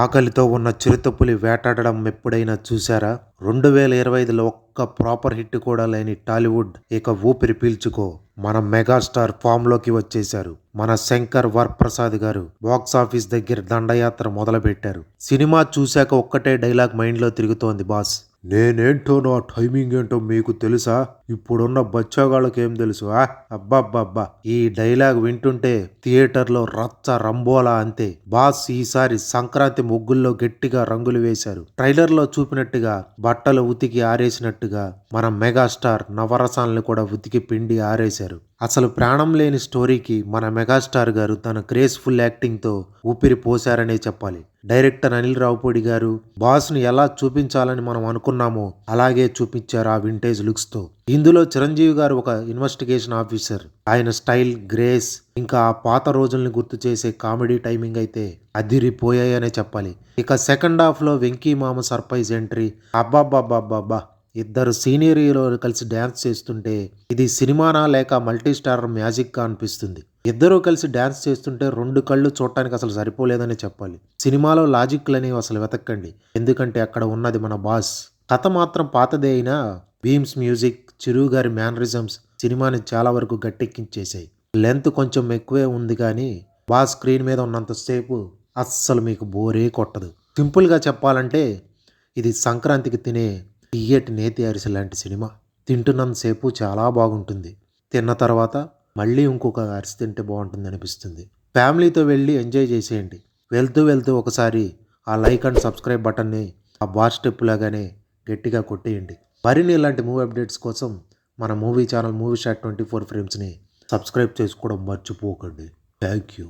ఆకలితో ఉన్న చిరుతపులి వేటాడడం ఎప్పుడైనా చూశారా? 2025లో ఒక్క ప్రాపర్ హిట్ కూడా లేని టాలీవుడ్ ఇక ఊపిరి పీల్చుకో మన మెగాస్టార్ ఫామ్ లోకి వచ్చేశారు. మన శంకర్ వరప్రసాద్ గారు బాక్సాఫీస్ దగ్గర దండయాత్ర మొదలుపెట్టారు. సినిమా చూశాక ఒక్కటే డైలాగ్ మైండ్ లో తిరుగుతోంది బాస్. నేనేంటో నా టైమింగ్ ఏంటో మీకు తెలుసా? ఇప్పుడున్న బచ్చాగాళ్ళకి ఏం తెలుసు? అబ్బాబ్బాబ్బా, ఈ డైలాగ్ వింటుంటే థియేటర్లో రచ్చ రంబోలా అంతే. బాస్ ఈసారి సంక్రాంతి ముగ్గుల్లో గట్టిగా రంగులు వేశారు. ట్రైలర్లో చూపినట్టుగా బట్టలు ఉతికి ఆరేసినట్టుగా మన మెగాస్టార్ నవరసాలను కూడా ఉతికి పిండి ఆరేశారు. అసలు ప్రాణం లేని స్టోరీకి మన మెగాస్టార్ గారు తన గ్రేస్ఫుల్ యాక్టింగ్తో ఊపిరి పోశారనే చెప్పాలి. డైరెక్టర్ అనిల్ రావుపూడి గారు బాస్ను ఎలా చూపించాలని మనం అనుకున్నామో అలాగే చూపించారు ఆ వింటేజ్ లుక్స్తో. ఇందులో చిరంజీవి గారు ఒక ఇన్వెస్టిగేషన్ ఆఫీసర్. ఆయన స్టైల్, గ్రేస్, ఇంకా ఆ పాత రోజుల్ని గుర్తు చేసే కామెడీ టైమింగ్ అయితే అదిరిపోయాయనే చెప్పాలి. ఇక సెకండ్ హాఫ్ లో వెంకీ మామ సర్ప్రైజ్ ఎంట్రీ, అబ్బాబ్బాబ్బాబ్బా, ఇద్దరు సీనియర్ హీరోలు కలిసి డ్యాన్స్ చేస్తుంటే ఇది సినిమానా లేక మల్టీ స్టార్ మ్యాజిక్ గా అనిపిస్తుంది. ఇద్దరూ కలిసి డ్యాన్స్ చేస్తుంటే రెండు కళ్ళు చూడటానికి అసలు సరిపోలేదని చెప్పాలి. సినిమాలో లాజిక్లు అనేవి అసలు వెతకండి, ఎందుకంటే అక్కడ ఉన్నది మన బాస్. కథ మాత్రం పాతదే అయినా బీమ్స్ మ్యూజిక్, చిరు గారి మ్యానరిజమ్స్ సినిమాని చాలా వరకు గట్టెక్కించేసాయి. లెంత్ కొంచెం ఎక్కువే ఉంది కానీ బాస్ స్క్రీన్ మీద ఉన్నంతసేపు అస్సలు మీకు బోరే కొట్టదు. సింపుల్గా చెప్పాలంటే ఇది సంక్రాంతికి తినే తియ్యటి నేతి అరిసె లాంటి సినిమా. తింటున్నంతసేపు చాలా బాగుంటుంది, తిన్న తర్వాత మళ్ళీ ఇంకొక అరిసి తింటే బాగుంటుంది అనిపిస్తుంది. ఫ్యామిలీతో వెళ్ళి ఎంజాయ్ చేసేయండి. వెళ్తూ వెళ్తూ ఒకసారి ఆ లైక్ అండ్ సబ్స్క్రైబ్ బటన్ని ఆ బార్ స్టెప్ లాగానే గట్టిగా కొట్టేయండి. మరిన్ని ఇలాంటి మూవీ అప్డేట్స్ కోసం మన మూవీ ఛానల్ మూవీ షాట్ 24 ఫ్రేమ్స్ని సబ్స్క్రైబ్ చేసుకోవడం మర్చిపోకండి. Thank you.